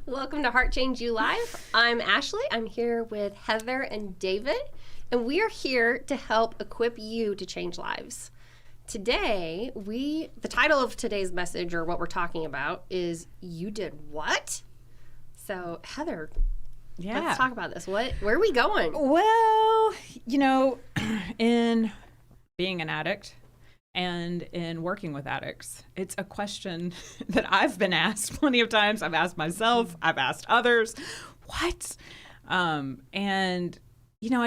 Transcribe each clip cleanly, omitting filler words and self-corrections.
Welcome to Heart Change You Live. I'm Ashley. I'm here with Heather and David, and we are here to help equip you to change lives. Today, the title of today's message, or what we're talking about, is You Did What? So, Heather, let's talk about this. Where are we going? Well, in being an addict and in working with addicts, it's a question that I've been asked plenty of times. I've asked myself, I've asked others, what? I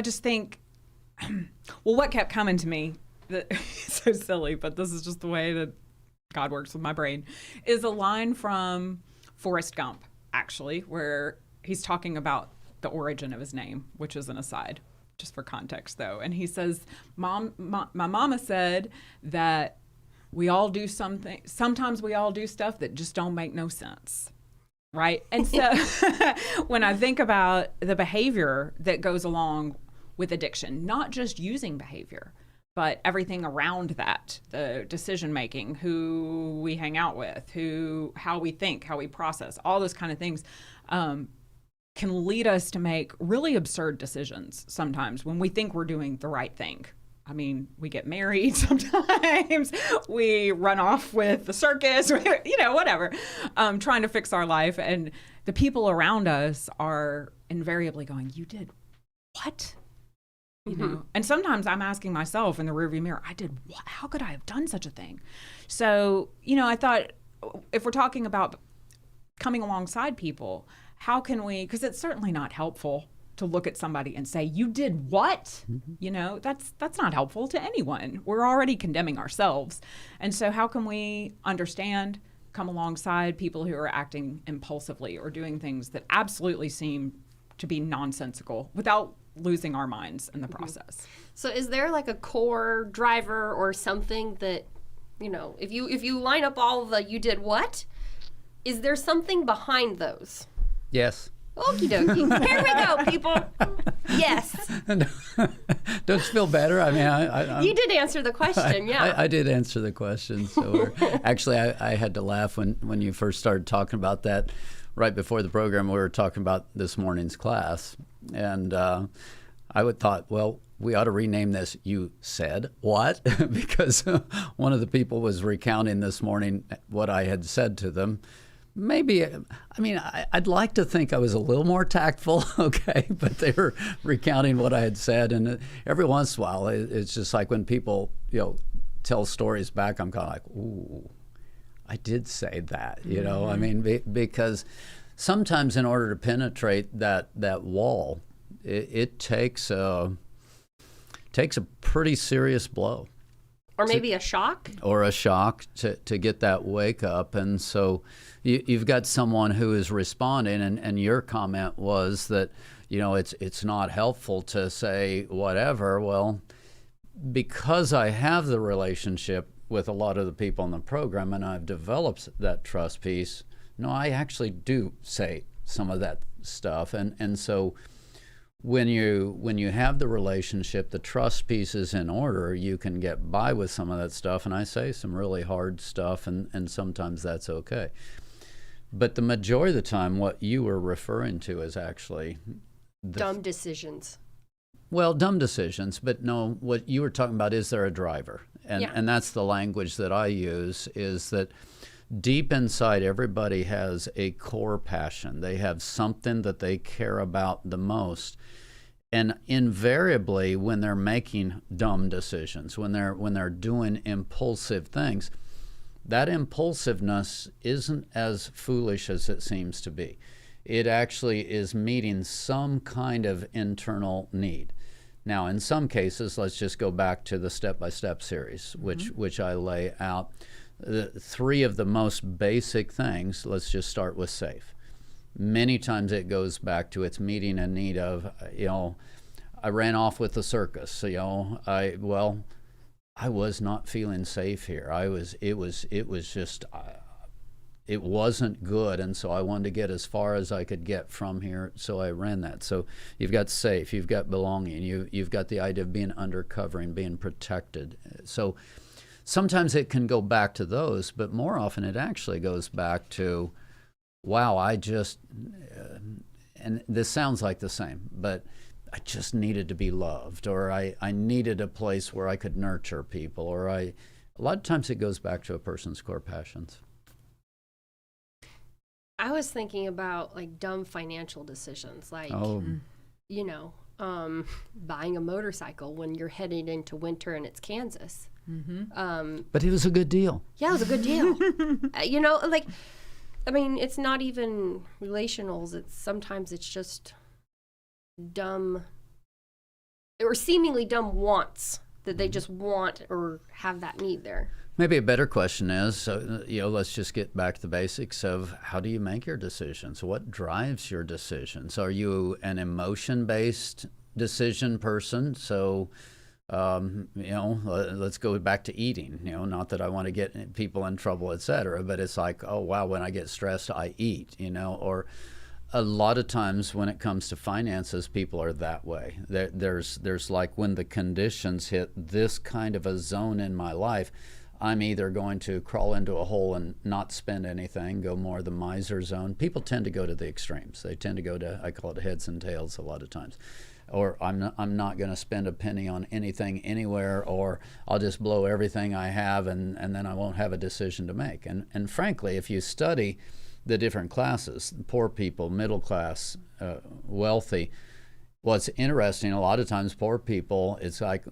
just think, well, what kept coming to me, it's so silly, but this is just the way that God works with my brain, is a line from Forrest Gump, actually, where he's talking about the origin of his name, which is an aside, just for context, though. And he says, my mama said that we all do something. Sometimes we all do stuff that just don't make no sense, right? And so when I think about the behavior that goes along with addiction, not just using behavior, but everything around that, the decision making, who we hang out with, how we think, how we process, all those kind of things, can lead us to make really absurd decisions sometimes when we think we're doing the right thing. I mean, we get married sometimes, we run off with the circus, whatever, trying to fix our life. And the people around us are invariably going, you did what? And sometimes I'm asking myself in the rearview mirror, I did what? How could I have done such a thing? So, I thought if we're talking about coming alongside people, how can we, because it's certainly not helpful to look at somebody and say, you did what? That's not helpful to anyone. We're already condemning ourselves. And so how can we understand, come alongside people who are acting impulsively or doing things that absolutely seem to be nonsensical without losing our minds in the process? So is there like a core driver or something that, if you line up all the you did what, is there something behind those? Yes. Okie dokie. Here we go, people. Yes. Don't you feel better? I mean, you did answer the question, yeah. I did answer the question. So actually, I had to laugh when you first started talking about that. Right before the program, we were talking about this morning's class. And I thought, well, we ought to rename this You Said What? Because one of the people was recounting this morning what I had said to them. Maybe, I'd like to think I was a little more tactful, okay, but they were recounting what I had said. And every once in a while, it's just like when people, tell stories back, I'm kind of like, ooh, I did say that, because sometimes in order to penetrate that wall, it takes a pretty serious blow. Or maybe a shock? Or a shock to get that wake up. And so you've got someone who is responding, and your comment was that, it's not helpful to say whatever. Well, because I have the relationship with a lot of the people in the program and I've developed that trust piece, no, I actually do say some of that stuff. And so when you have the relationship, the trust piece is in order, you can get by with some of that stuff. And I say some really hard stuff, and sometimes that's okay. But the majority of the time, what you were referring to is actually dumb decisions. Well, dumb decisions, but no, what you were talking about, is there a driver? And that's the language that I use, is that deep inside everybody has a core passion. They have something that they care about the most. And invariably, when they're making dumb decisions, when they're doing impulsive things, that impulsiveness isn't as foolish as it seems to be. It actually is meeting some kind of internal need. Now, in some cases, let's just go back to the step-by-step series, which I lay out. The three of the most basic things, let's just start with safe. Many times it goes back to it's meeting a need of, I ran off with the circus. I was not feeling safe here. It wasn't good, and so I wanted to get as far as I could get from here, so I ran that. So you've got safe, you've got belonging, you've got the idea of being undercover and being protected. So sometimes it can go back to those, but more often it actually goes back to wow, and this sounds like the same, but I just needed to be loved, or I needed a place where I could nurture people, or a lot of times it goes back to a person's core passions. I was thinking about like dumb financial decisions, like, you know, buying a motorcycle when you're headed into winter and it's Kansas. But it was a good deal. Yeah, it was a good deal. You know, like, I mean, it's not even relationals. Sometimes it's just dumb or seemingly dumb wants that they just want or have that need there. Maybe a better question is, let's just get back to the basics of how do you make your decisions? What drives your decisions? Are you an emotion-based decision person? So, let's go back to eating. Not that I want to get people in trouble, et cetera, but it's like, oh, wow, when I get stressed, I eat, or a lot of times when it comes to finances, people are that way. There's like when the conditions hit this kind of a zone in my life, I'm either going to crawl into a hole and not spend anything, go more the miser zone. People tend to go to the extremes. They tend to go to, I call it heads and tails a lot of times. Or I'm not going to spend a penny on anything anywhere, or I'll just blow everything I have and then I won't have a decision to make. And frankly, if you study the different classes, poor people, middle class, wealthy, what's interesting, a lot of times poor people, it's like,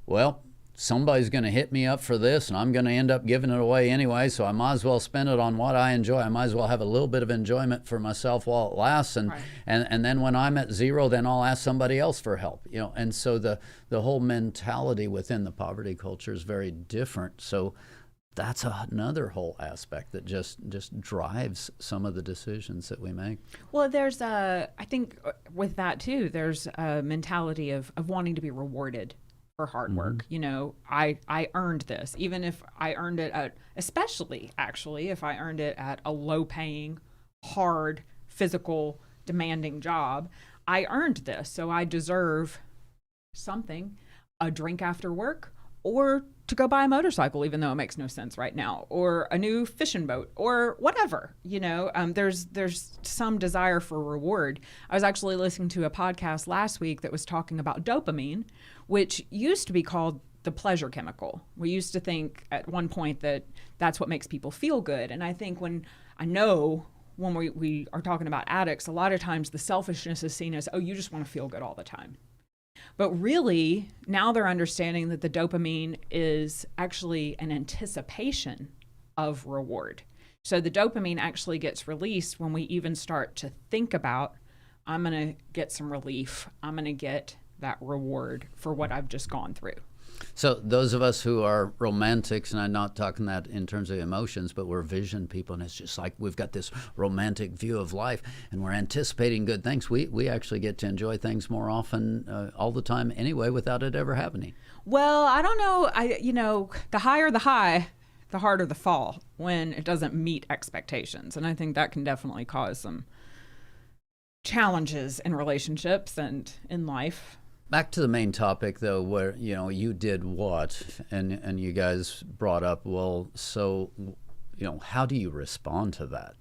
well, somebody's going to hit me up for this and I'm going to end up giving it away anyway, so I might as well spend it on what I enjoy. I might as well have a little bit of enjoyment for myself while it lasts, and then when I'm at zero, then I'll ask somebody else for help. And so the whole mentality within the poverty culture is very different. So that's another whole aspect that just drives some of the decisions that we make. Well, there's I think with that too, there's a mentality of wanting to be rewarded for hard work. I earned this, even if I earned it especially actually if I earned it at a low paying, hard, physical, demanding job. I earned this, so I deserve something, a drink after work, or to go buy a motorcycle, even though it makes no sense right now, or a new fishing boat, or whatever. There's some desire for reward. I was actually listening to a podcast last week that was talking about dopamine, which used to be called the pleasure chemical. We used to think at one point that that's what makes people feel good. And I think when we are talking about addicts, a lot of times the selfishness is seen as, oh, you just want to feel good all the time. But really, now they're understanding that the dopamine is actually an anticipation of reward. So the dopamine actually gets released when we even start to think about, I'm going to get some relief. I'm going to get that reward for what I've just gone through. So those of us who are romantics, and I'm not talking that in terms of emotions, but we're vision people, and it's just like we've got this romantic view of life, and we're anticipating good things. We actually get to enjoy things more often, all the time anyway, without it ever happening. Well, I don't know. The higher the high, the harder the fall when it doesn't meet expectations. And I think that can definitely cause some challenges in relationships and in life. Back to the main topic, though, where, you did what, and you guys brought up, well, so, how do you respond to that?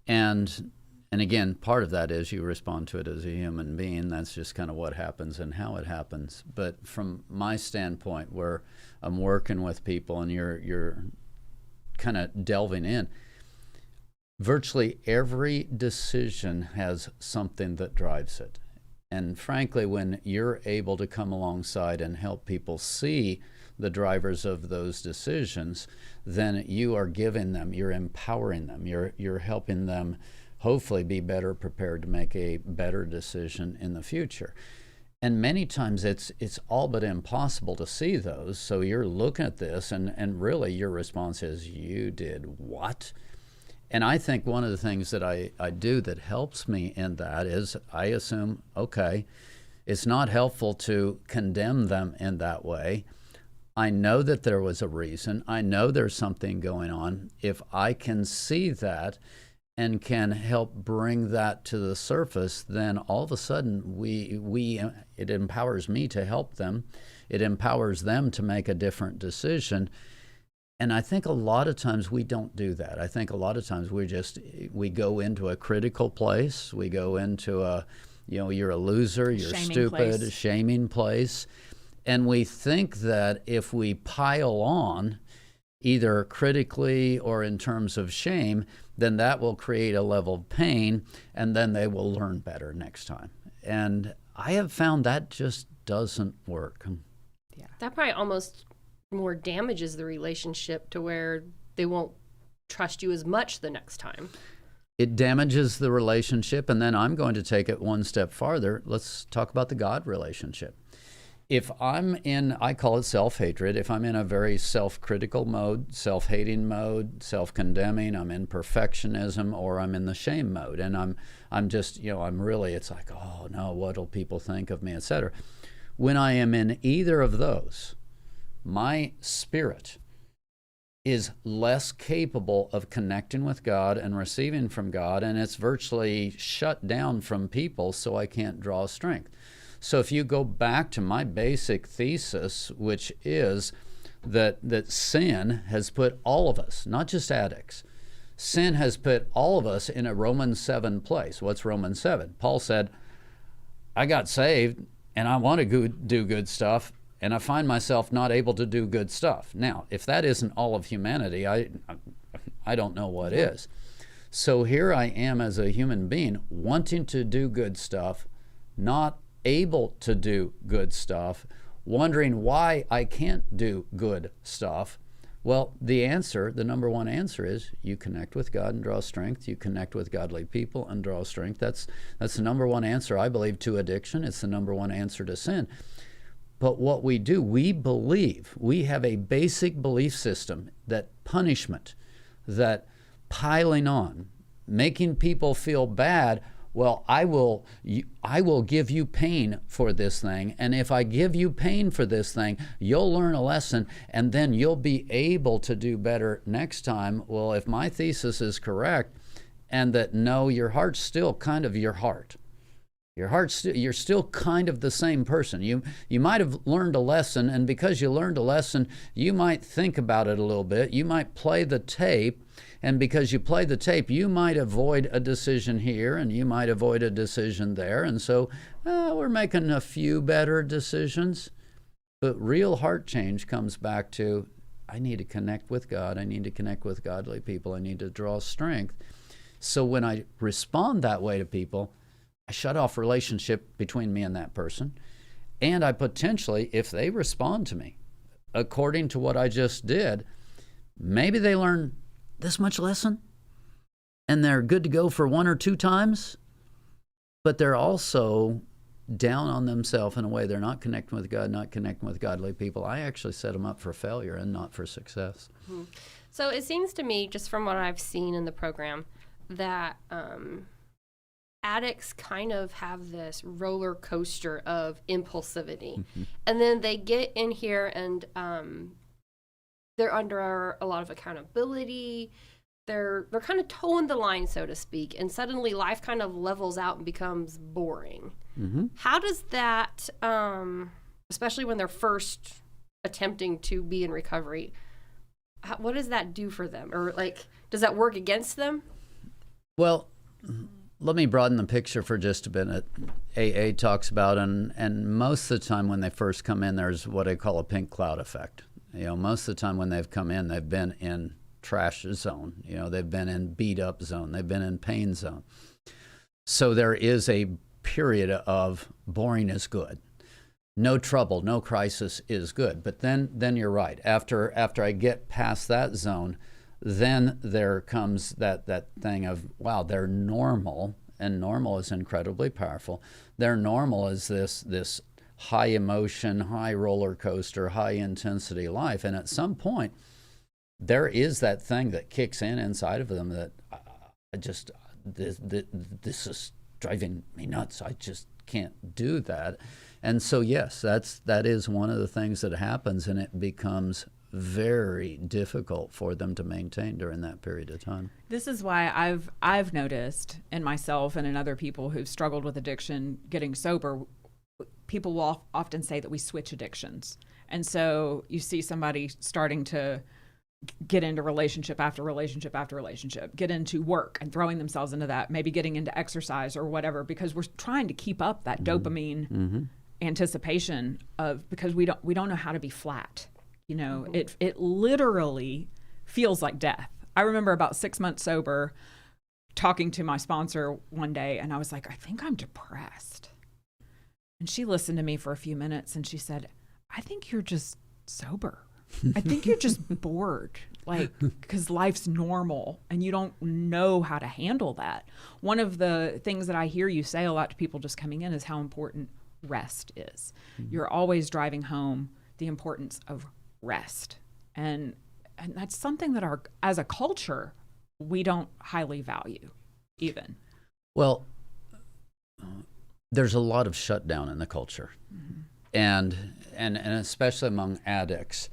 And again, part of that is you respond to it as a human being. That's just kind of what happens and how it happens. But from my standpoint, where I'm working with people and you're kind of delving in, virtually every decision has something that drives it. And frankly, when you're able to come alongside and help people see the drivers of those decisions, then you are giving them, you're empowering them, you're helping them hopefully be better prepared to make a better decision in the future. And many times it's all but impossible to see those. So you're looking at this and really your response is, you did what? And I think one of the things that I do that helps me in that is I assume, okay, it's not helpful to condemn them in that way. I know that there was a reason. I know there's something going on. If I can see that and can help bring that to the surface, then all of a sudden it empowers me to help them. It empowers them to make a different decision. And I think a lot of times we don't do that. I think a lot of times we go into a critical place. We go into a, you're a loser, you're Shaming stupid, place. shaming place. And we think that if we pile on, either critically or in terms of shame, then that will create a level of pain, and then they will learn better next time. And I have found that just doesn't work. Yeah. That probably almost more damages the relationship to where they won't trust you as much the next time. It damages the relationship, and then I'm going to take it one step farther. Let's talk about the God relationship. If I'm in, I call it self-hatred, if I'm in a very self-critical mode, self-hating mode, self-condemning, I'm in perfectionism, or I'm in the shame mode, and I'm just, I'm really, it's like, oh no, what'll people think of me, etc. When I am in either of those, my spirit is less capable of connecting with God and receiving from God, and it's virtually shut down from people, so I can't draw strength. So if you go back to my basic thesis, which is that sin has put all of us, not just addicts, sin has put all of us in a Romans 7 place. What's Romans 7? Paul said, I got saved and I want to do good stuff, and I find myself not able to do good stuff. Now, if that isn't all of humanity, I don't know what is. So here I am as a human being wanting to do good stuff, not able to do good stuff, wondering why I can't do good stuff. Well, the number one answer is you connect with God and draw strength. You connect with godly people and draw strength. That's the number one answer, I believe, to addiction. It's the number one answer to sin. But what we do, we believe, we have a basic belief system that punishment, that piling on, making people feel bad, well, I will give you pain for this thing, and if I give you pain for this thing, you'll learn a lesson, and then you'll be able to do better next time. Well, if my thesis is correct, and that no, your heart's still kind of your heart. You're still kind of the same person. You might have learned a lesson, and because you learned a lesson, you might think about it a little bit. You might play the tape, and because you play the tape, you might avoid a decision here, and you might avoid a decision there. And so we're making a few better decisions. But real heart change comes back to, I need to connect with God. I need to connect with godly people. I need to draw strength. So when I respond that way to people, I shut off relationship between me and that person. And I potentially, if they respond to me according to what I just did, maybe they learn this much lesson and they're good to go for one or two times, but they're also down on themselves in a way. They're not connecting with God, not connecting with godly people. I actually set them up for failure and not for success. Mm-hmm. So it seems to me, just from what I've seen in the program, that addicts kind of have this roller coaster of impulsivity. Mm-hmm. And then they get in here and they're under a lot of accountability. They're kind of towing the line, so to speak, and suddenly life kind of levels out and becomes boring. Mm-hmm. How does that, especially when they're first attempting to be in recovery, what does that do for them? Or does that work against them? Well, let me broaden the picture for just a minute. AA talks about, and most of the time when they first come in, there's what I call a pink cloud effect. Most of the time when they've come in, they've been in trash zone. They've been in beat up zone. They've been in pain zone. So there is a period of boring is good. No trouble, no crisis is good. But then you're right. After I get past that zone, then there comes that thing of, wow, they're normal, and normal is incredibly powerful. Their normal is this high emotion, high roller coaster, high intensity life. And at some point, there is that thing that kicks in inside of them that this is driving me nuts. I just can't do that. And so, yes, that is one of the things that happens, and it becomes very difficult for them to maintain during that period of time. This is why I've noticed in myself and in other people who've struggled with addiction getting sober, people will often say that we switch addictions. And so you see somebody starting to get into relationship after relationship after relationship, get into work and throwing themselves into that, maybe getting into exercise or whatever, because we're trying to keep up that dopamine anticipation because we don't know how to be flat. You know, it literally feels like death. I remember about 6 months sober talking to my sponsor one day, and I was like, I think I'm depressed. And she listened to me for a few minutes and she said, I think you're just sober. I think you're just bored, like, because life's normal and you don't know how to handle that. One of the things that I hear you say a lot to people just coming in is how important rest is. You're always driving home the importance of rest. And that's something that as a culture, we don't highly value even. Well, there's a lot of shutdown in the culture, and especially among addicts.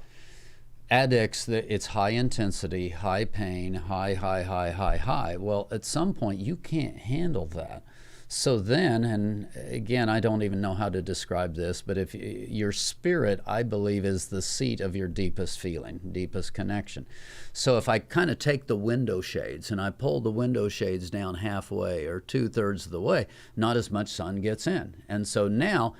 Addicts, it's high intensity, high pain, high. Well, at some point, you can't handle that. So then, and again, I don't even know how to describe this, but if your spirit, I believe, is the seat of your deepest feeling, deepest connection. So if I kind of take the window shades and I pull the window shades down halfway or 2/3 of the way, not as much sun gets in. And so now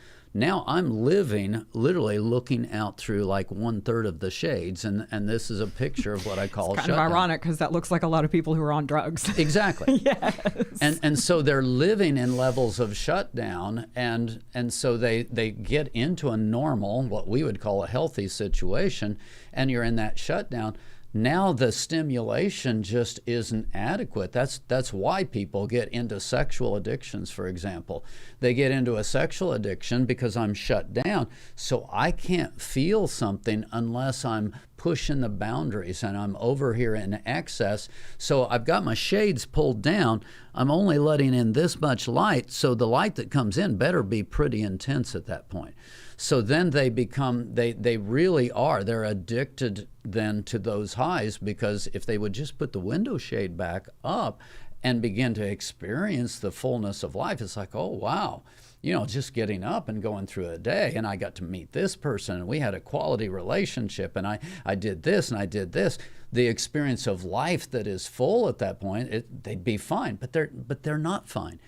I'm living, literally looking out through like 1/3 of the shades, and this is a picture of what I call it's kind shutdown. of ironic because that looks like a lot of people who are on drugs. Exactly. Yes. And so they're living in levels of shutdown, and so they get into a normal, what we would call a healthy situation, and you're in that shutdown. Now the stimulation just isn't adequate. That's why people get into sexual addictions, for example. They get into a sexual addiction because I'm shut down. So I can't feel something unless I'm pushing the boundaries and I'm over here in excess. So I've got my shades pulled down. I'm only letting in this much light. So the light that comes in better be pretty intense at that point. So then they become, they really are, they're addicted then to those highs, because if they would just put the window shade back up and begin to experience the fullness of life, it's like, oh, wow, you know, just getting up and going through a day, and I got to meet this person, and we had a quality relationship, and I did this and I did this. The experience of life that is full at that point, they'd be fine, but they're not fine.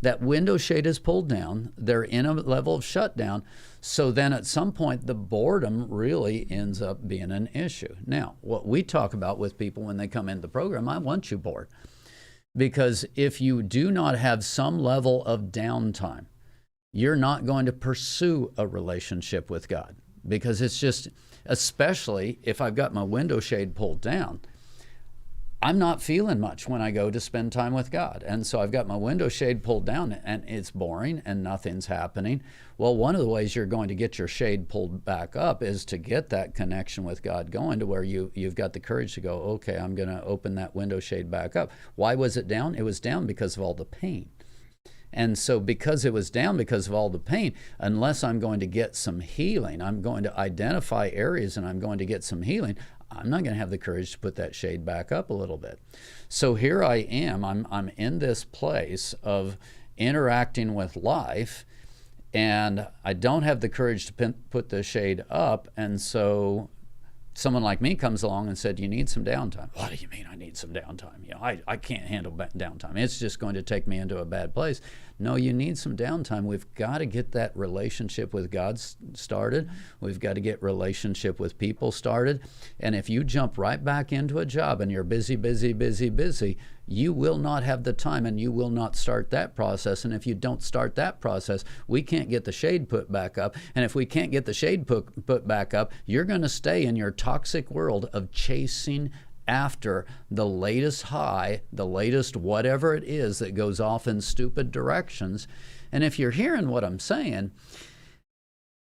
That window shade is pulled down. They're in a level of shutdown. So then at some point, the boredom really ends up being an issue. Now, what we talk about with people when they come into the program, I want you bored. Because if you do not have some level of downtime, you're not going to pursue a relationship with God. Because it's just, especially if I've got my window shade pulled down, I'm not feeling much when I go to spend time with God. And so I've got my window shade pulled down and it's boring and nothing's happening. Well, one of the ways you're going to get your shade pulled back up is to get that connection with God going to where you've got the courage to go, okay, I'm going to open that window shade back up. Why was it down? It was down because of all the pain. And so because it was down because of all the pain, unless I'm going to get some healing, I'm going to identify areas and I'm going to get some healing, I'm not going to have the courage to put that shade back up a little bit. So here I am. I'm in this place of interacting with life, and I don't have the courage to put the shade up. And so someone like me comes along and said, you need some downtime. What do you mean I need some downtime? You know, I can't handle downtime. It's just going to take me into a bad place. No, you need some downtime. We've got to get that relationship with God started. We've got to get relationship with people started. And if you jump right back into a job and you're busy, you will not have the time and you will not start that process. And if you don't start that process, we can't get the shade put back up. And if we can't get the shade put back up, you're going to stay in your toxic world of chasing after the latest high, the latest whatever it is that goes off in stupid directions. And if you're hearing what I'm saying,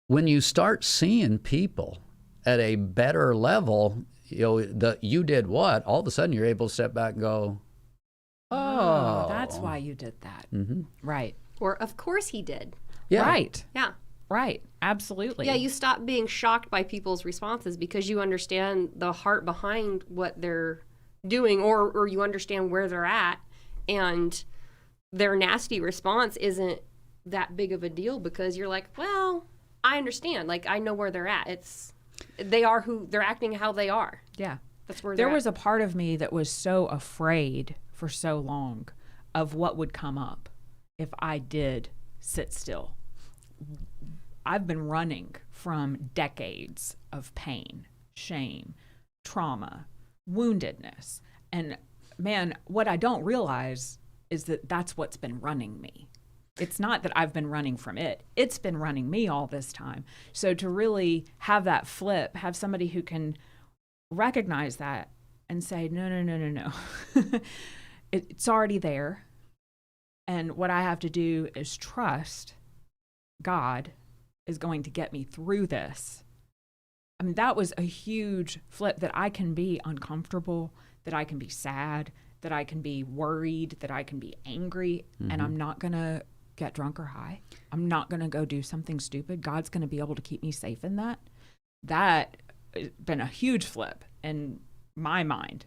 when you start seeing people at a better level, you know, you did what? All of a sudden you're able to step back and go, oh, that's why you did that. Mm-hmm. Right. Or, of course he did. Yeah. Right. Yeah. Right. Absolutely. Yeah, you stop being shocked by people's responses because you understand the heart behind what they're doing, or you understand where they're at, and their nasty response isn't that big of a deal because you're like, well, I understand. Like, I know where they're at. they're acting how they are. Yeah. That's where there was a part of me that was so afraid for so long of what would come up if I did sit still. I've been running from decades of pain, shame, trauma, woundedness. And man, what I don't realize is that that's what's been running me. It's not that I've been running from it. It's been running me all this time. So to really have that flip, have somebody who can recognize that and say, no. It's already there. And what I have to do is trust God is going to get me through this. I mean, that was a huge flip, that I can be uncomfortable, that I can be sad, that I can be worried, that I can be angry, and I'm not going to get drunk or high. I'm not going to go do something stupid. God's going to be able to keep me safe in that. That has been a huge flip in my mind.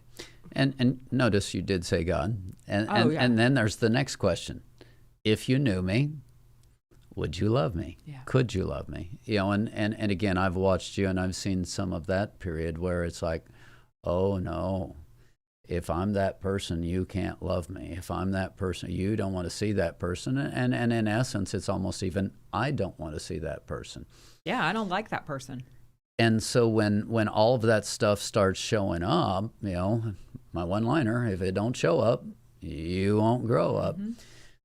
And notice you did say God. And then there's the next question. If you knew me, would you love me? Yeah. Could you love me? You know, and again, I've watched you and I've seen some of that period where it's like, oh no, if I'm that person, you can't love me. If I'm that person, you don't want to see that person. And in essence, it's almost even, I don't want to see that person. Yeah, I don't like that person. And so when all of that stuff starts showing up, you know, my one-liner, if it don't show up, you won't grow up.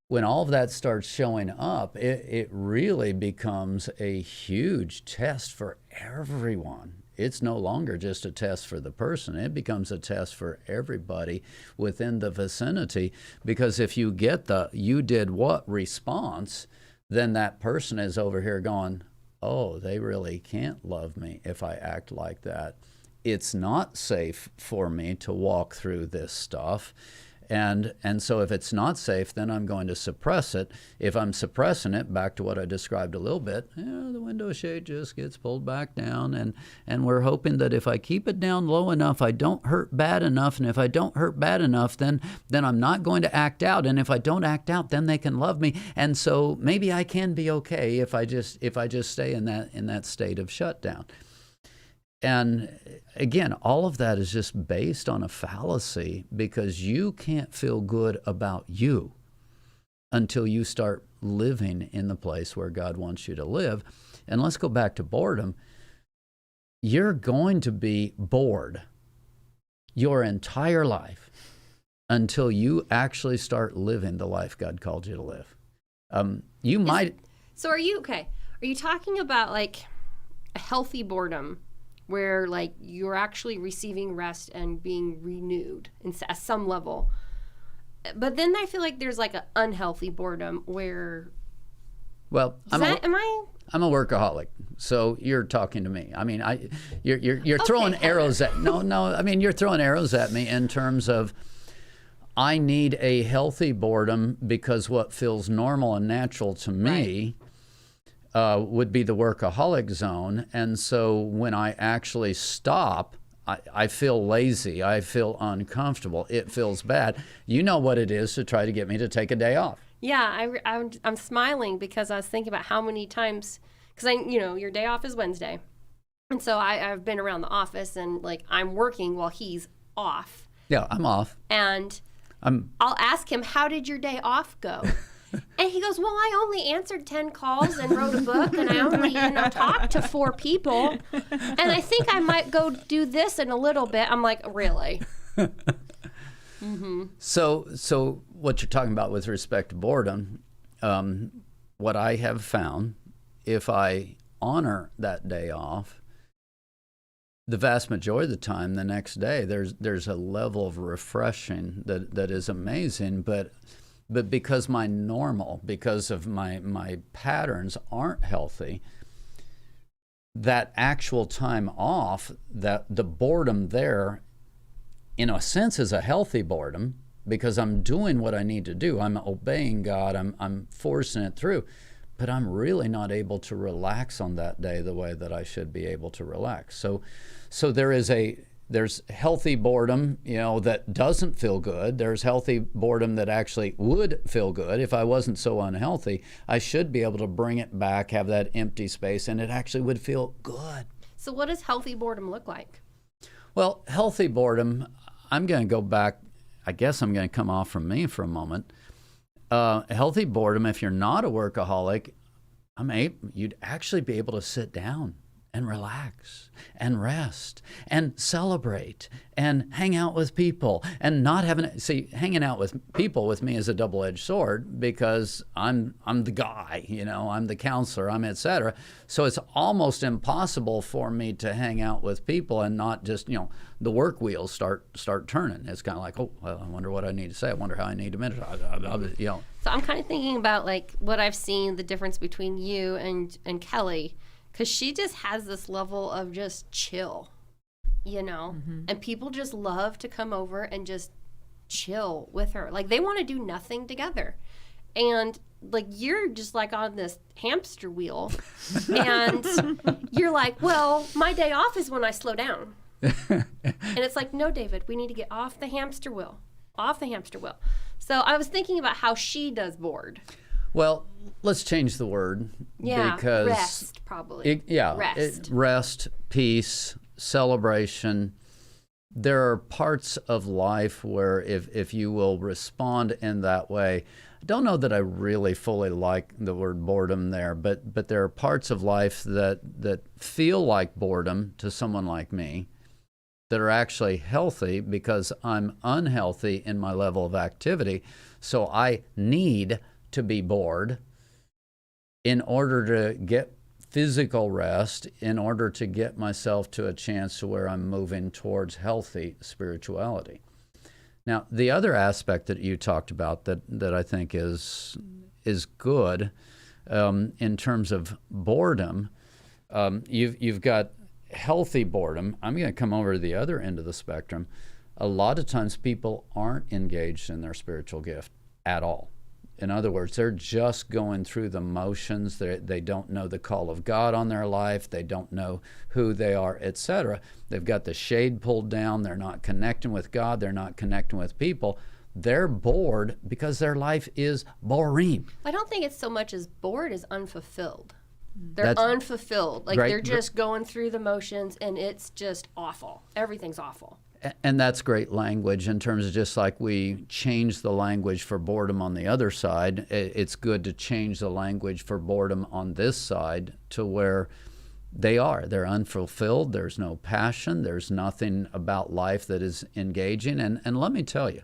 When all of that starts showing up, it really becomes a huge test for everyone. It's no longer just a test for the person. It becomes a test for everybody within the vicinity, because if you get the "you did what" response, then that person is over here going, oh, they really can't love me if I act like that. It's not safe for me to walk through this stuff. And so if it's not safe, then I'm going to suppress it. If I'm suppressing it, back to what I described a little bit, the window shade just gets pulled back down. And we're hoping that if I keep it down low enough, I don't hurt bad enough. And if I don't hurt bad enough, then I'm not going to act out. And if I don't act out, then they can love me. And so maybe I can be okay if I just stay in that state of shutdown. And again, all of that is just based on a fallacy, because you can't feel good about you until you start living in the place where God wants you to live. And let's go back to boredom. You're going to be bored your entire life until you actually start living the life God called you to live. So are you talking about like a healthy boredom, where like you're actually receiving rest and being renewed at some level? But then I feel like there's like an unhealthy boredom where, I'm a workaholic, so you're talking to me. I mean, you're throwing arrows at you're throwing arrows at me in terms of, I need a healthy boredom, because what feels normal and natural to me would be the workaholic zone. And so when I actually stop, I feel lazy. I feel uncomfortable. It feels bad. You know what it is to try to get me to take a day off. Yeah, I'm smiling because I was thinking about how many times, because your day off is Wednesday. And so I've been around the office and like I'm working while he's off. Yeah, I'm off. And I'll ask him, how did your day off go? And he goes, well, I only answered 10 calls and wrote a book, and I only, talked to 4 people. And I think I might go do this in a little bit. I'm like, really? So what you're talking about with respect to boredom, what I have found, if I honor that day off, the vast majority of the time, the next day, there's a level of refreshing that is amazing, but because because of my patterns aren't healthy, that actual time off, that the boredom there, in a sense, is a healthy boredom, because I'm doing what I need to do. I'm obeying God. I'm forcing it through. But I'm really not able to relax on that day the way that I should be able to relax. So there's healthy boredom, that doesn't feel good. There's healthy boredom that actually would feel good. If I wasn't so unhealthy, I should be able to bring it back, have that empty space, and it actually would feel good. So what does healthy boredom look like? Well, healthy boredom, I'm going to go back. I guess I'm going to come off from me for a moment. Healthy boredom, if you're not a workaholic, you'd actually be able to sit down and relax and rest and celebrate and hang out with people and not hanging out with people with me is a double-edged sword because I'm the guy, I'm the counselor, I'm et cetera. So it's almost impossible for me to hang out with people and not just, the work wheels start turning. It's kind of like, oh, well, I wonder what I need to say. I wonder how I need to mention. So I'm kind of thinking about like what I've seen, the difference between you and Kelly, because she just has this level of just chill, and people just love to come over and just chill with her. Like they want to do nothing together. And like you're just like on this hamster wheel and you're like, well, my day off is when I slow down. And it's like, no, David, we need to get off the hamster wheel. So I was thinking about how she does bored. Well, let's change the word. Yeah, because rest, probably. Rest, peace, celebration. There are parts of life where if you will respond in that way, I don't know that I really fully like the word boredom there, but there are parts of life that feel like boredom to someone like me that are actually healthy because I'm unhealthy in my level of activity. So I need to be bored in order to get physical rest, in order to get myself to a chance to where I'm moving towards healthy spirituality. Now, the other aspect that you talked about that I think is good in terms of boredom, you've got healthy boredom. I'm going to come over to the other end of the spectrum. A lot of times people aren't engaged in their spiritual gift at all. In other words, they're just going through the motions. They don't know the call of God on their life. They don't know who they are, etc. They've got the shade pulled down. They're not connecting with God. They're not connecting with people. They're bored because their life is boring. I don't think it's so much as bored as unfulfilled. They're unfulfilled. Like they're just going through the motions and it's just awful. Everything's awful. And that's great language in terms of just like we change the language for boredom on the other side, it's good to change the language for boredom on this side to where they're unfulfilled, there's no passion, there's nothing about life that is engaging. And let me tell you,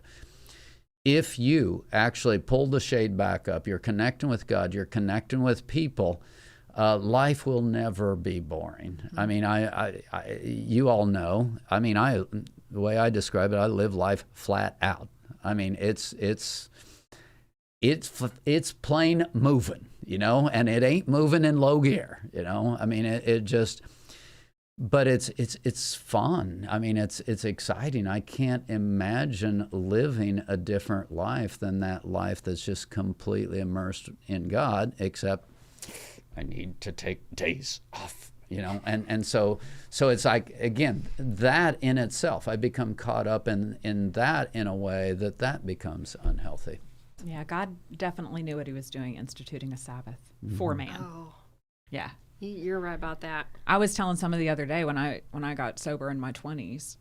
if you actually pull the shade back up, you're connecting with God, you're connecting with people, life will never be boring. I mean, you all know. I mean, the way I describe it, I live life flat out. I mean, it's plain moving, and it ain't moving in low gear, I mean, it just. But it's fun. I mean, it's exciting. I can't imagine living a different life than that life that's just completely immersed in God, except I need to take days off, and so it's like, again, that in itself, I become caught up in that in a way that becomes unhealthy. Yeah, God definitely knew what he was doing, instituting a Sabbath for man. Oh. Yeah. You're right about that. I was telling somebody the other day when I got sober in my 20s,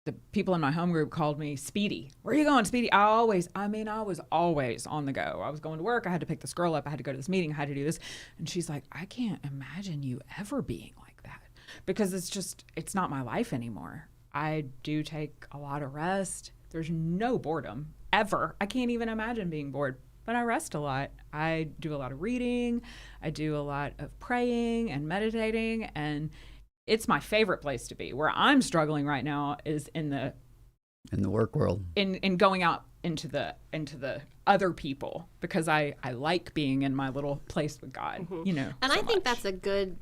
the people in my home group called me Speedy. Where are you going, Speedy? I was always on the go. I was going to work. I had to pick this girl up. I had to go to this meeting. I had to do this. And she's like, I can't imagine you ever being like that because it's not my life anymore. I do take a lot of rest. There's no boredom ever. I can't even imagine being bored, but I rest a lot. I do a lot of reading. I do a lot of praying and meditating, and it's my favorite place to be. Where I'm struggling right now is in the work world, in going out into the other people, because I like being in my little place with God, And I think that's a good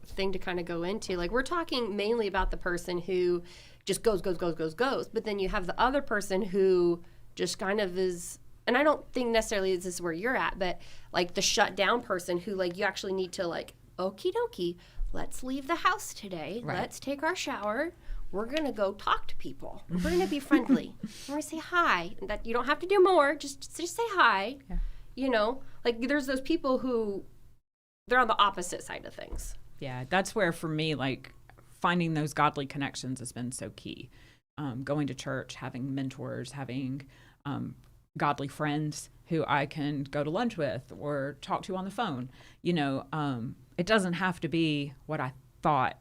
thing to kind of go into. Like, we're talking mainly about the person who just goes, but then you have the other person who just kind of is. And I don't think necessarily this is where you're at, but like the shut down person who you actually need to okie dokie, let's leave the house today. Right. Let's take our shower. We're going to go talk to people. We're going to be friendly. We're going to say hi. And that you don't have to do more. Just say hi. Yeah. There's those people who they're on the opposite side of things. Yeah, that's where for me, like finding those godly connections has been so key. Going to church, having mentors, having godly friends who I can go to lunch with or talk to on the phone. It doesn't have to be what I thought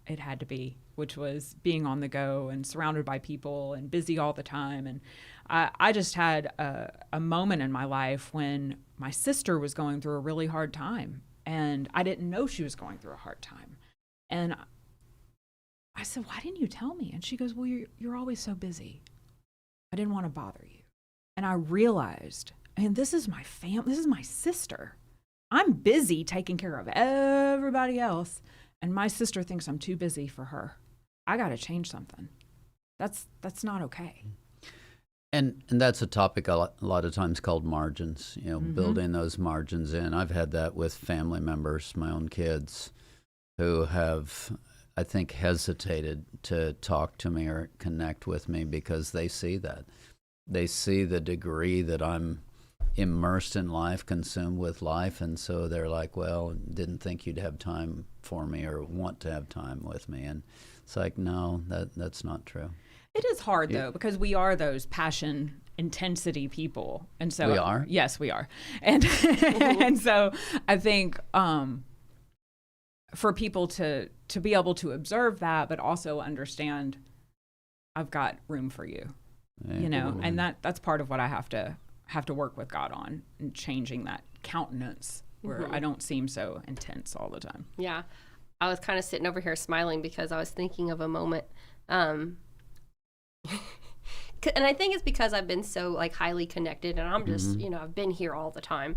it had to be, which was being on the go and surrounded by people and busy all the time. And I just had a moment in my life when my sister was going through a really hard time, and I didn't know she was going through a hard time. And I said, why didn't you tell me? And she goes, well, you're always so busy. I didn't want to bother you. And I realized, and this is my this is my sister. I'm busy taking care of everybody else, and my sister thinks I'm too busy for her. I got to change something. That's not okay. And that's a topic a lot of times called margins, building those margins in. I've had that with family members, my own kids, who have, I think, hesitated to talk to me or connect with me because they see that. They see the degree that I'm immersed in life, consumed with life, and so they're like, well, didn't think you'd have time for me or want to have time with me. And it's like, no, that's not true. It is hard, though, because we are those passion intensity people. And so we are? Yes, we are. And and so I think for people to be able to observe that, but also understand I've got room for you, and that's part of what I have to work with God on, and changing that countenance where I don't seem so intense all the time. Yeah. I was kind of sitting over here smiling because I was thinking of a moment. And I think it's because I've been so like highly connected, and I'm just, I've been here all the time.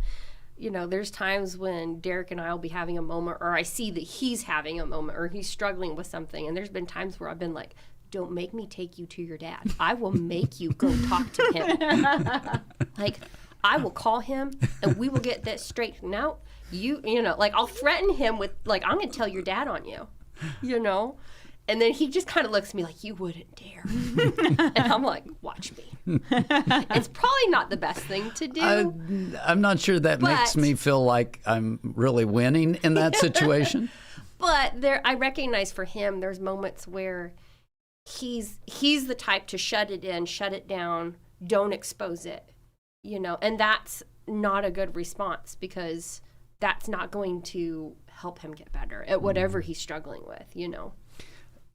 There's times when Derek and I will be having a moment, or I see that he's having a moment, or he's struggling with something. And there's been times where I've been like, don't make me take you to your dad. I will make you go talk to him. Like, I will call him and we will get this straightened out. Like I'll threaten him with like, I'm going to tell your dad on you, And then he just kind of looks at me like, you wouldn't dare. And I'm like, watch me. It's probably not the best thing to do. I'm not sure that makes me feel like I'm really winning in that situation. But I recognize for him, there's moments where he's the type to shut it in, shut it down, don't expose it, and that's not a good response, because that's not going to help him get better at whatever he's struggling with,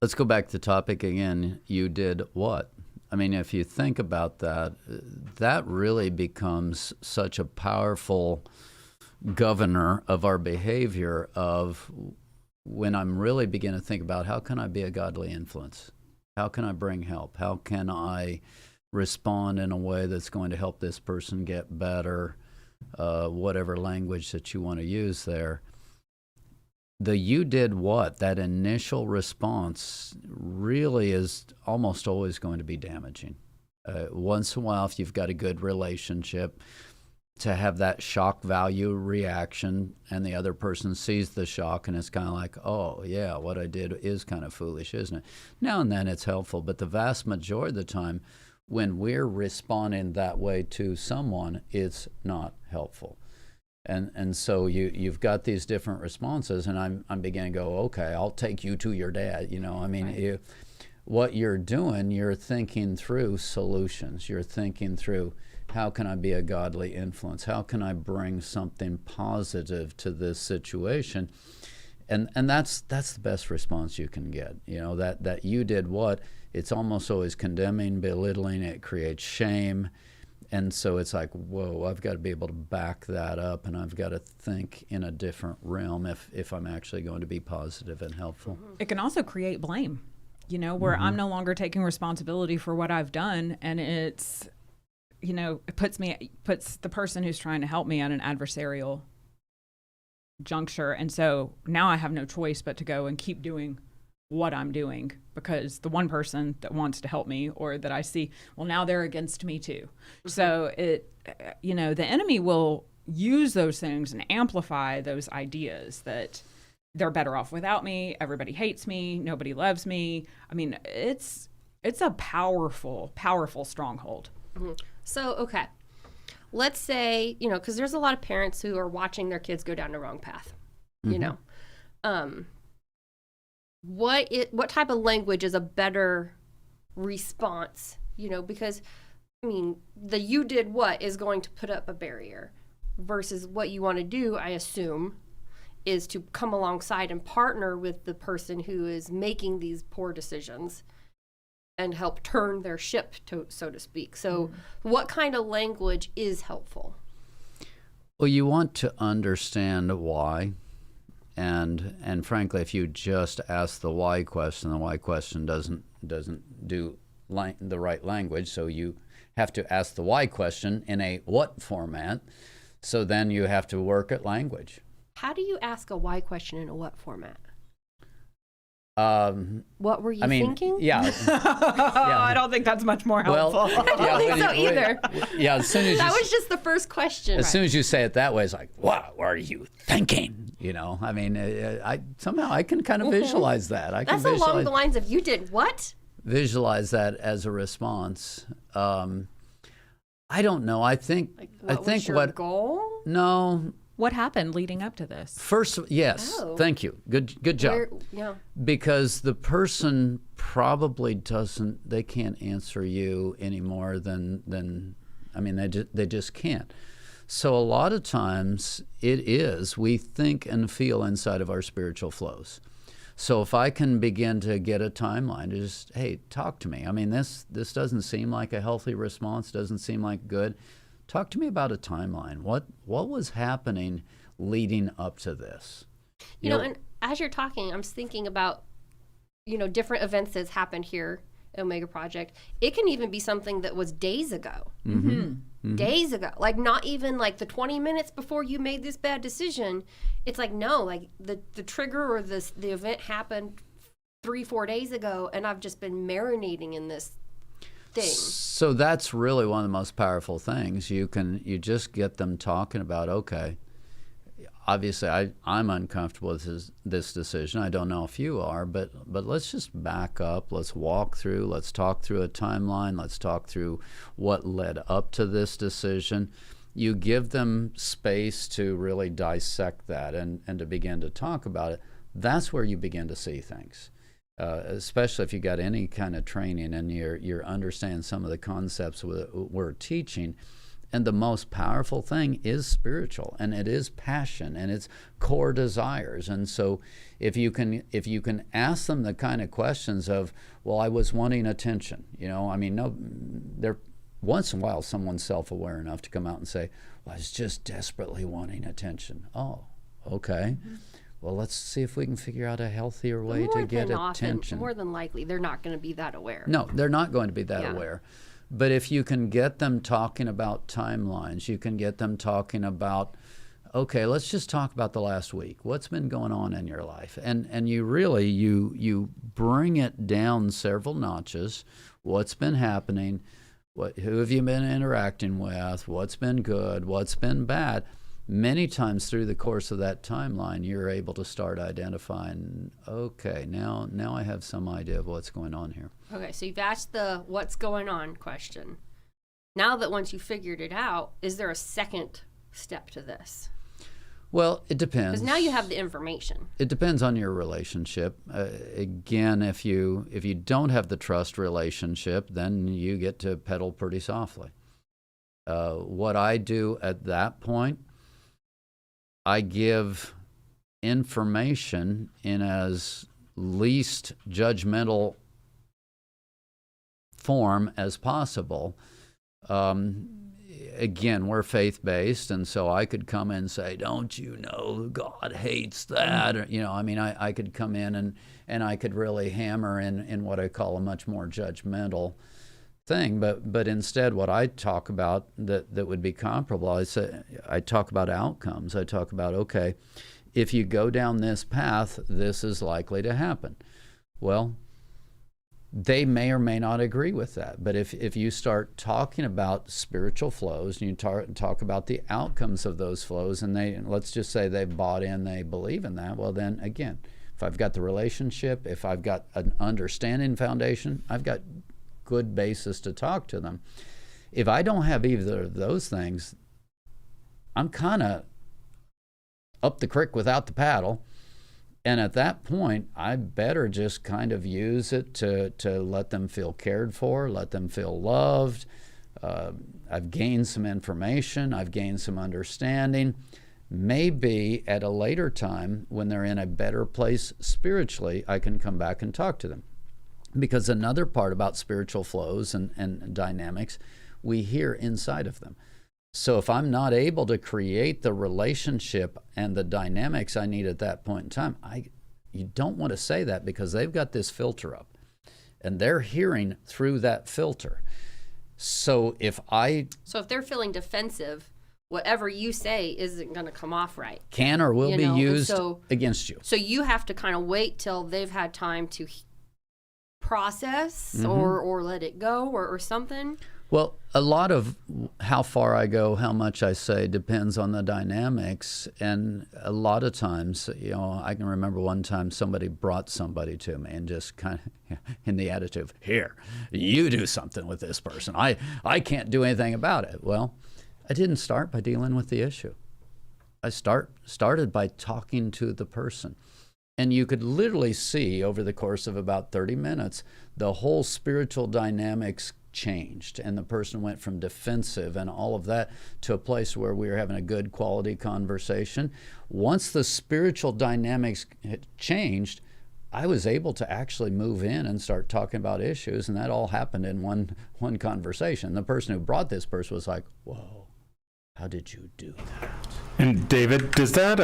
Let's go back to the topic again. You did what? I mean, if you think about that, that really becomes such a powerful governor of our behavior, of when I'm really beginning to think about, how can I be a godly influence? How can I bring help? How can I respond in a way that's going to help this person get better? Whatever language that you want to use there. The you did what, that initial response really is almost always going to be damaging. Once in a while, if you've got a good relationship, to have that shock value reaction and the other person sees the shock and it's kind of like, oh, yeah, what I did is kind of foolish, isn't it? Now and then it's helpful, but the vast majority of the time, when we're responding that way to someone, it's not helpful. And so you've got these different responses, and I'm beginning to go, okay, I'll take you to your dad. Right. What you're doing, you're thinking through solutions. You're thinking through, how can I be a godly influence? How can I bring something positive to this situation? And that's the best response you can get. That you did what, it's almost always condemning, belittling, it creates shame. And so it's like, whoa, I've got to be able to back that up, and I've got to think in a different realm if I'm actually going to be positive and helpful. It can also create blame, where I'm no longer taking responsibility for what I've done, and it's, it puts the person who's trying to help me at an adversarial juncture. And so now I have no choice but to go and keep doing what I'm doing, because the one person that wants to help me, or that I see, well, now they're against me too. So the enemy will use those things and amplify those ideas that they're better off without me. Everybody hates me. Nobody loves me. I mean, it's a powerful, powerful stronghold. Mm-hmm. So, okay, let's say, because there's a lot of parents who are watching their kids go down the wrong path, what type of language is a better response? Because I mean, the "you did what" is going to put up a barrier, versus what you want to do, I assume, is to come alongside and partner with the person who is making these poor decisions and help turn their ship, so to speak. So what kind of language is helpful? Well, you want to understand why. And frankly, if you just ask the why question, the why question doesn't do the right language. So you have to ask the why question in a what format. So then you have to work at language. How do you ask a why question in a what format? What were you thinking? Yeah. I don't think that's much more helpful. I don't think so either. Yeah, as soon as that was just the first question. As soon as you say it that way, it's like, what were you thinking? I mean, I can kind of visualize that. That's along the lines of "you did what?" Visualize that as a response. I don't know. I think what was your goal? No. What happened leading up to this? First, yes. Oh. Thank you. Good job. Yeah. Because the person probably they can't answer you any more than I mean, they just can't. So a lot of times we think and feel inside of our spiritual flows. So if I can begin to get a timeline, just, hey, talk to me. I mean, this doesn't seem like a healthy response, doesn't seem like good. Talk to me about a timeline. What was happening leading up to this? And as you're talking, I'm thinking about, different events that's happened here at Omega Project. It can even be something that was days ago. Mm-hmm. Mm-hmm. Days ago. Like not even like the 20 minutes before you made this bad decision. It's like, no, like the trigger or the event happened 3-4 days ago, and I've just been marinating in this thing. So that's really one of the most powerful things. You just get them talking about, okay, obviously I'm uncomfortable with this decision. I don't know if you are, but let's just back up. Let's walk through. Let's talk through a timeline. Let's talk through what led up to this decision. You give them space to really dissect that and to begin to talk about it. That's where you begin to see things. Especially if you got any kind of training and you're understanding some of the concepts we're teaching. And the most powerful thing is spiritual, and it is passion, and it's core desires. And so if you can ask them the kind of questions of, well, I was wanting attention. I mean, no, they're once in a while someone's self-aware enough to come out and say, well, I was just desperately wanting attention. Oh, okay. Mm-hmm. Well, let's see if we can figure out a healthier way to get attention. More than likely, they're not going to be that aware. No, they're not going to be that aware. But if you can get them talking about timelines, you can get them talking about, okay, let's just talk about the last week. What's been going on in your life? And you really, you bring it down several notches. What's been happening? Who have you been interacting with? What's been good? What's been bad? Many times through the course of that timeline, you're able to start identifying, okay, now I have some idea of what's going on here. Okay, so you've asked the what's going on question. Now that once you figured it out, is there a second step to this? Well, it depends. Because now you have the information. It depends on your relationship. Again, if you don't have the trust relationship, then you get to pedal pretty softly. What I do at that point, I give information in as least judgmental form as possible. Again, we're faith-based, and so I could come in and say, don't you know God hates that? Or, I could come in and I could really hammer in what I call a much more judgmental thing. But instead, what I talk about that would be comparable, I talk about outcomes. I talk about, okay, if you go down this path, this is likely to happen. Well, they may or may not agree with that. But if you start talking about spiritual flows and you talk about the outcomes of those flows, and let's just say they've bought in, they believe in that, well then again, if I've got the relationship, if I've got an understanding foundation, I've got good basis to talk to them. If I don't have either of those things, I'm kind of up the creek without the paddle. And at that point, I better just kind of use it to let them feel cared for, let them feel loved. I've gained some information, I've gained some understanding. Maybe at a later time, when they're in a better place spiritually, I can come back and talk to them. Because another part about spiritual flows and dynamics, we hear inside of them. So if I'm not able to create the relationship and the dynamics I need at that point in time, you don't want to say that, because they've got this filter up and they're hearing through that filter. So if they're feeling defensive, whatever you say isn't going to come off right. Can or will be used against you. So you have to kind of wait till they've had time to process or let it go or something. Well, a lot of how far I go, how much I say, depends on the dynamics. And a lot of times, I can remember one time somebody brought somebody to me and just kind of in the attitude, here, you do something with this person. I can't do anything about it. Well, I didn't start by dealing with the issue. I started by talking to the person. And you could literally see over the course of about 30 minutes, the whole spiritual dynamics changed, and the person went from defensive and all of that to a place where we were having a good quality conversation. Once the spiritual dynamics had changed, I was able to actually move in and start talking about issues, and that all happened in one conversation. The person who brought this person was like, whoa, how did you do that? And David, does that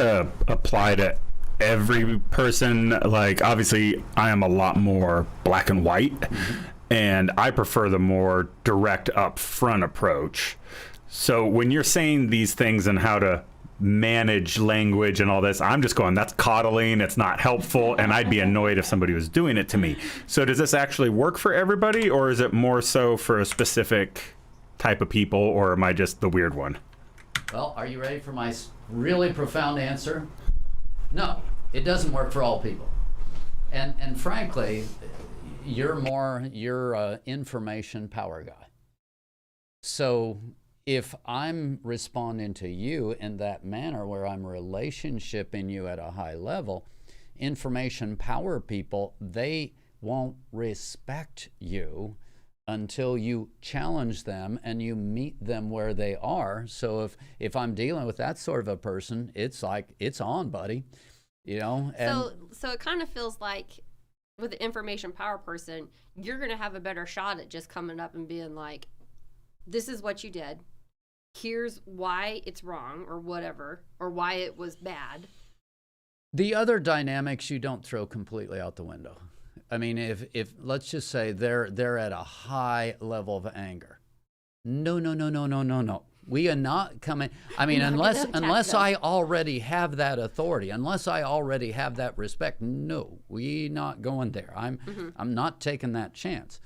apply to every person? Like, obviously I am a lot more black and white, and I prefer the more direct upfront approach. So when you're saying these things and how to manage language and all this, I'm just going, that's coddling, it's not helpful, and I'd be annoyed if somebody was doing it to me. So does this actually work for everybody, or is it more so for a specific type of people, or am I just the weird one? Well, are you ready for my really profound answer? No, it doesn't work for all people. And frankly, you're a information power guy. So if I'm responding to you in that manner where I'm relationshiping you at a high level, information power people, they won't respect you until you challenge them and you meet them where they are. So if I'm dealing with that sort of a person, it's like, it's on, buddy. And so it kind of feels like with the information power person, you're going to have a better shot at just coming up and being like, this is what you did. Here's why it's wrong or whatever, or why it was bad. The other dynamics you don't throw completely out the window. I mean, if let's just say they're at a high level of anger. No. We are not coming. I mean, unless I already have that authority, unless I already have that respect, no, we not going there. I'm not taking that chance.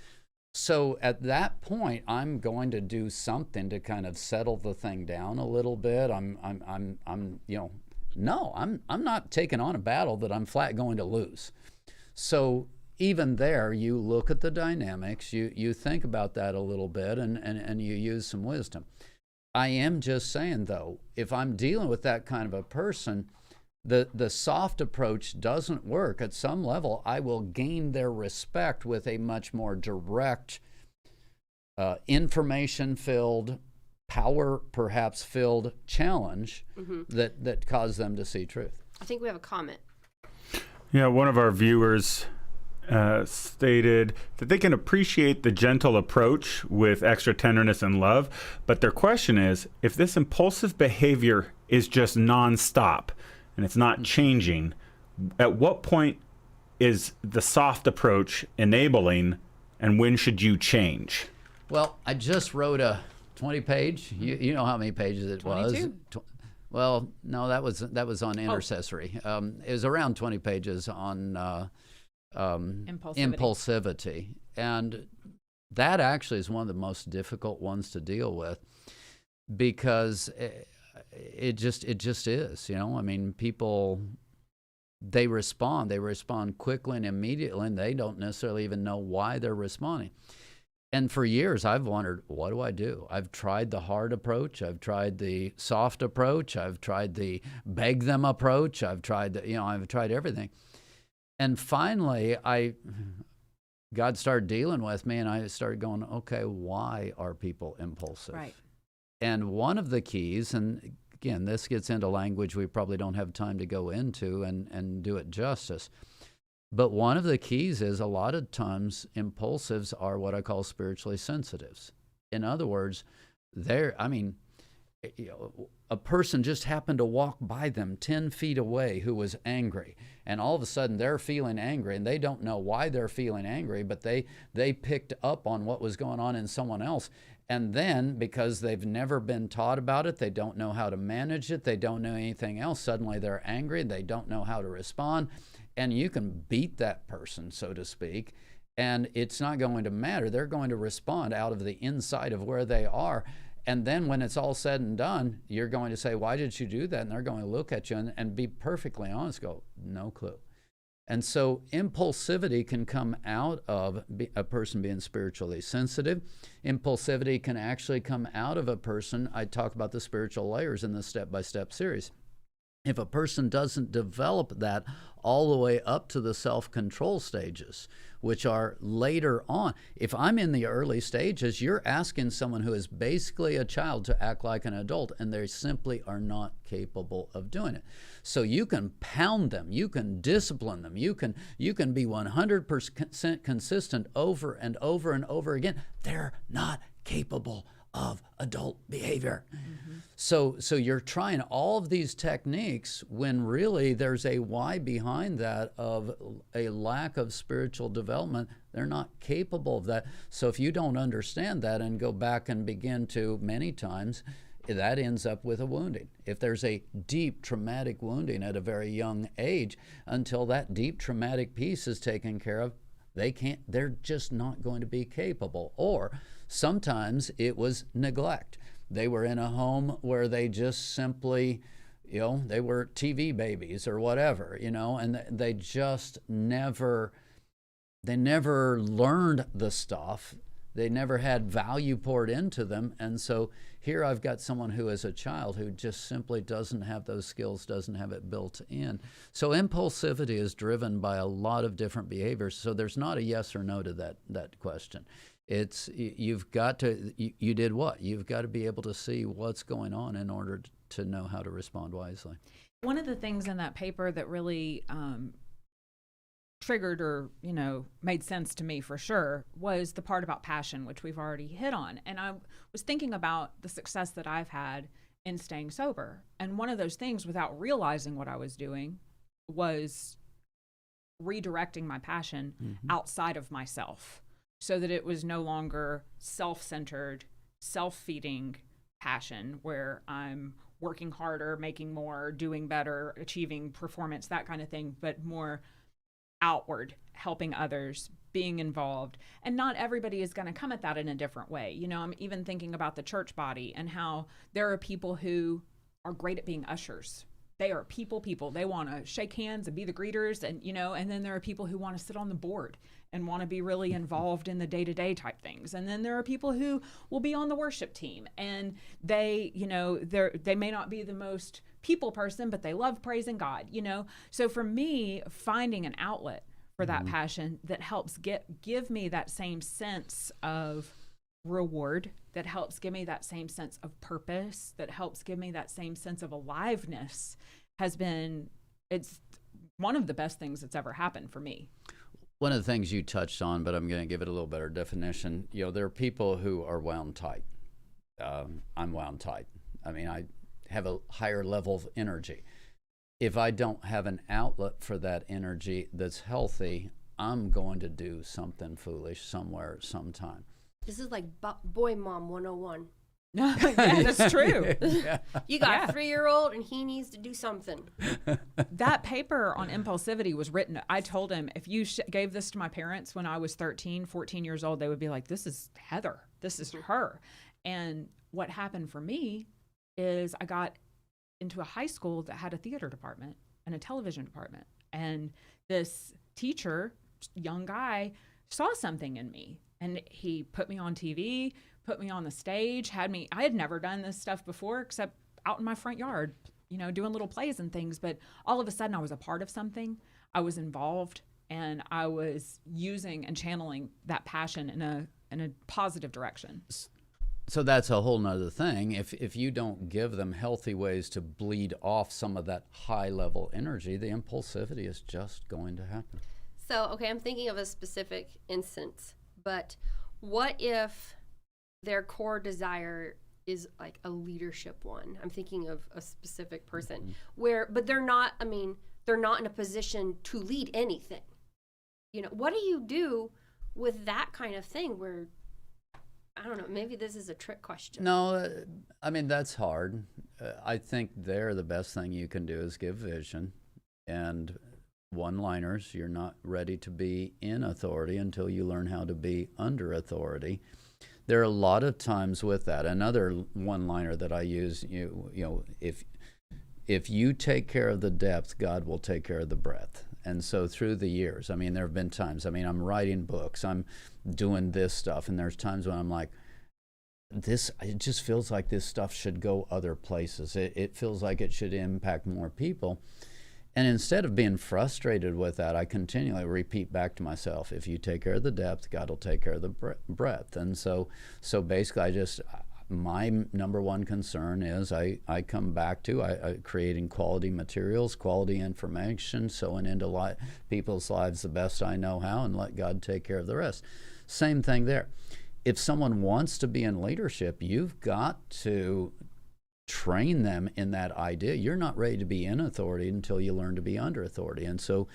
So at that point, I'm going to do something to kind of settle the thing down a little bit. I'm not taking on a battle that I'm flat going to lose. So even there, you look at the dynamics, you think about that a little bit, and you use some wisdom. I am just saying, though, if I'm dealing with that kind of a person, the soft approach doesn't work. At some level, I will gain their respect with a much more direct, information-filled, power perhaps filled challenge that caused them to see truth. I think we have a comment. Yeah, one of our viewers stated that they can appreciate the gentle approach with extra tenderness and love, but their question is, if this impulsive behavior is just nonstop and it's not changing, at what point is the soft approach enabling, and when should you change? Well, I just wrote a 20-page. You know how many pages it 22. was? Well, no, that was on intercessory. It was around 20 pages on impulsivity, and that actually is one of the most difficult ones to deal with, because it just is. I mean, people, they respond quickly and immediately, and they don't necessarily even know why they're responding. And for years, I've wondered, what do I do? I've tried the hard approach. I've tried the soft approach. I've tried the beg them approach. I've tried, I've tried everything. And finally, God started dealing with me, and I started going, okay, why are people impulsive? Right. And one of the keys, and again, this gets into language we probably don't have time to go into and do it justice. But one of the keys is a lot of times impulsives are what I call spiritually sensitives. In other words, a person just happened to walk by them 10 feet away who was angry. And all of a sudden they're feeling angry, and they don't know why they're feeling angry, but they picked up on what was going on in someone else. And then, because they've never been taught about it, they don't know how to manage it, they don't know anything else, suddenly they're angry, they don't know how to respond. And you can beat that person, so to speak, and it's not going to matter. They're going to respond out of the inside of where they are. And then when it's all said and done, you're going to say, why did you do that? And they're going to look at you and be perfectly honest, go, no clue. And so impulsivity can come out of a person being spiritually sensitive. Impulsivity can actually come out of a person. I talk about the spiritual layers in the step-by-step series. If a person doesn't develop that all the way up to the self-control stages, which are later on. If I'm in the early stages, you're asking someone who is basically a child to act like an adult, and they simply are not capable of doing it. So you can pound them, you can discipline them, you can be 100% consistent over and over and over again. They're not capable of adult behavior. Mm-hmm. So you're trying all of these techniques when really there's a why behind that of a lack of spiritual development. They're not capable of that. So if you don't understand that and go back and begin to, many times, that ends up with a wounding. If there's a deep traumatic wounding at a very young age, until that deep traumatic piece is taken care of, they're just not going to be capable. Or sometimes it was neglect. They were in a home where they just simply, they were TV babies or whatever, and they just never learned the stuff. They never had value poured into them. And so here I've got someone who is a child who just simply doesn't have those skills, doesn't have it built in. So impulsivity is driven by a lot of different behaviors. So there's not a yes or no to that question. It's, you've got to, you did what? You've got to be able to see what's going on in order to know how to respond wisely. One of the things in that paper that really triggered or made sense to me for sure was the part about passion, which we've already hit on. And I was thinking about the success that I've had in staying sober, and one of those things, without realizing what I was doing, was redirecting my passion outside of myself, so that it was no longer self-centered, self-feeding passion where I'm working harder, making more, doing better, achieving performance, that kind of thing, but more outward, helping others, being involved. And not everybody is going to come at that in a different way. I'm even thinking about the church body and how there are people who are great at being ushers. They are people. They want to shake hands and be the greeters, and and then there are people who want to sit on the board and want to be really involved in the day-to-day type things. And then there are people who will be on the worship team, and they may not be the most people person, but they love praising God, So for me, finding an outlet for that passion that helps give me that same sense of reward, that helps give me that same sense of purpose, that helps give me that same sense of aliveness, it's one of the best things that's ever happened for me. One of the things you touched on, but I'm going to give it a little better definition, there are people who are wound tight. I'm wound tight. I mean, I have a higher level of energy. If I don't have an outlet for that energy that's healthy, I'm going to do something foolish somewhere, sometime. This is like Boy Mom 101. Yeah, that's true. Yeah. You got a 3-year-old and he needs to do something. That paper on impulsivity was written. I told him, if you gave this to my parents when I was 13, 14 years old, they would be like, this is Heather. This is her. And what happened for me is I got into a high school that had a theater department and a television department. And this teacher, young guy, saw something in me And he put me on TV, put me on the stage, I had never done this stuff before except out in my front yard, doing little plays and things. But all of a sudden I was a part of something. I was involved, and I was using and channeling that passion in a positive direction. So that's a whole nother thing. If you don't give them healthy ways to bleed off some of that high level energy, the impulsivity is just going to happen. So, okay, I'm thinking of a specific instance, but what if their core desire is like a leadership one? I'm thinking of a specific person but they're not in a position to lead anything. What do you do with that kind of thing where, I don't know, maybe this is a trick question. No, that's hard. I think the best thing you can do is give vision and one-liners. You're not ready to be in authority until you learn how to be under authority. There are a lot of times with that. Another one-liner that I use, if you take care of the depth, God will take care of the breadth. And so through the years, there have been times, I'm writing books, I'm doing this stuff, and there's times when I'm like, it just feels like this stuff should go other places. It feels like it should impact more people. And instead of being frustrated with that, I continually repeat back to myself, if you take care of the depth, God will take care of the breadth. And so basically my number one concern is I come back to creating quality materials, quality information, sowing into people's lives the best I know how, and let God take care of the rest. Same thing there. If someone wants to be in leadership, you've got to train them in that idea. You're not ready to be in authority until you learn to be under authority. And so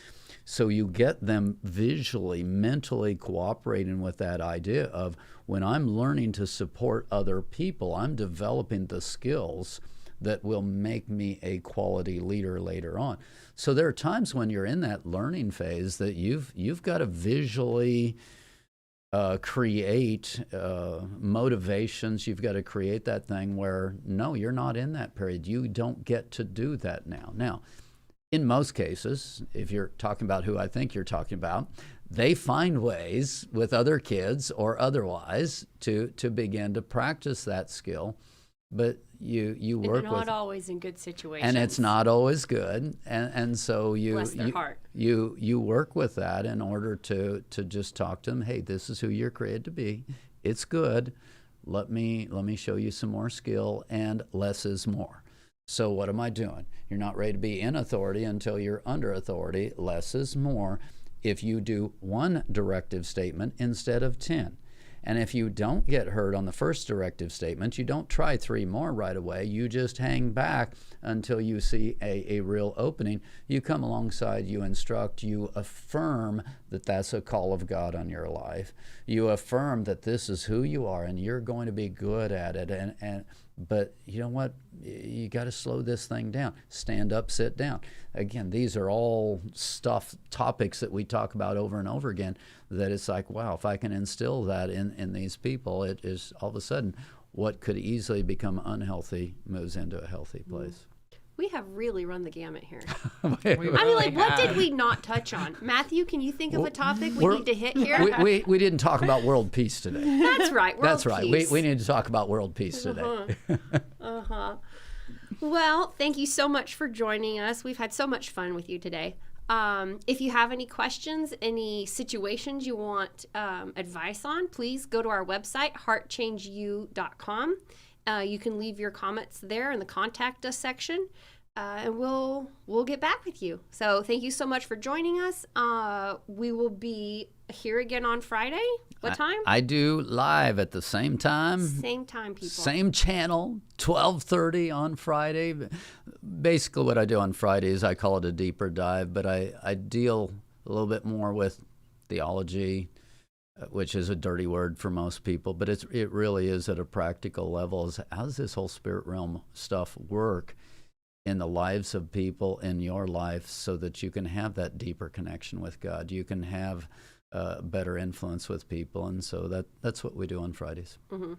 you get them visually, mentally cooperating with that idea of, when I'm learning to support other people, I'm developing the skills that will make me a quality leader later on. So there are times when you're in that learning phase that you've got to visually create motivations. You've got to create that thing where, no, you're not in that period. You don't get to do that now. Now, in most cases, if you're talking about who I think you're talking about, they find ways with other kids or otherwise to begin to practice that skill. But you work with... And not always in good situations. And it's not always good. And so Bless their heart. You work with that in order to just talk to them. Hey, this is who you're created to be. It's good. Let me show you some more skill, and less is more. So what am I doing? You're not ready to be in authority until you're under authority. Less is more. If you do one directive statement instead of 10. And if you don't get hurt on the first directive statement, you don't try 3 more right away. You just hang back until you see a real opening. You come alongside, you instruct, you affirm that that's a call of God on your life. You affirm that this is who you are and you're going to be good at it. But you know what? You got to slow this thing down. Stand up, sit down. Again, these are all topics that we talk about over and over again, that it's like, wow, if I can instill that in these people, it is all of a sudden what could easily become unhealthy moves into a healthy place. We have really run the gamut here. What did we not touch on? Matthew, can you think of a topic we need to hit here? We didn't talk about world peace today. That's right. World peace. We need to talk about world peace today. Well, thank you so much for joining us. We've had so much fun with you today. If you have any questions, any situations you want advice on, please go to our website, heartchangeyou.com. You can leave your comments there in the contact us section, and we'll get back with you. So thank you so much for joining us. We will be here again on Friday. What time? I do live at the same time. Same time, people. Same channel, 12:30 on Friday. Basically what I do on Friday is I call it a deeper dive, but I deal a little bit more with theology, which is a dirty word for most people, but it really is at a practical level. How does this whole spirit realm stuff work in the lives of people, in your life, so that you can have that deeper connection with God? You can have better influence with people, and so that's what we do on Fridays. Mm-hmm.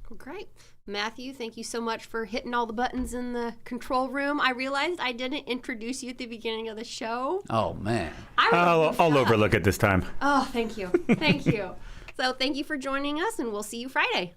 Well, great. Matthew, thank you so much for hitting all the buttons in the control room. I realized I didn't introduce you at the beginning of the show. Oh, man. I'll overlook it this time. Oh, thank you. Thank you. So thank you for joining us, and we'll see you Friday.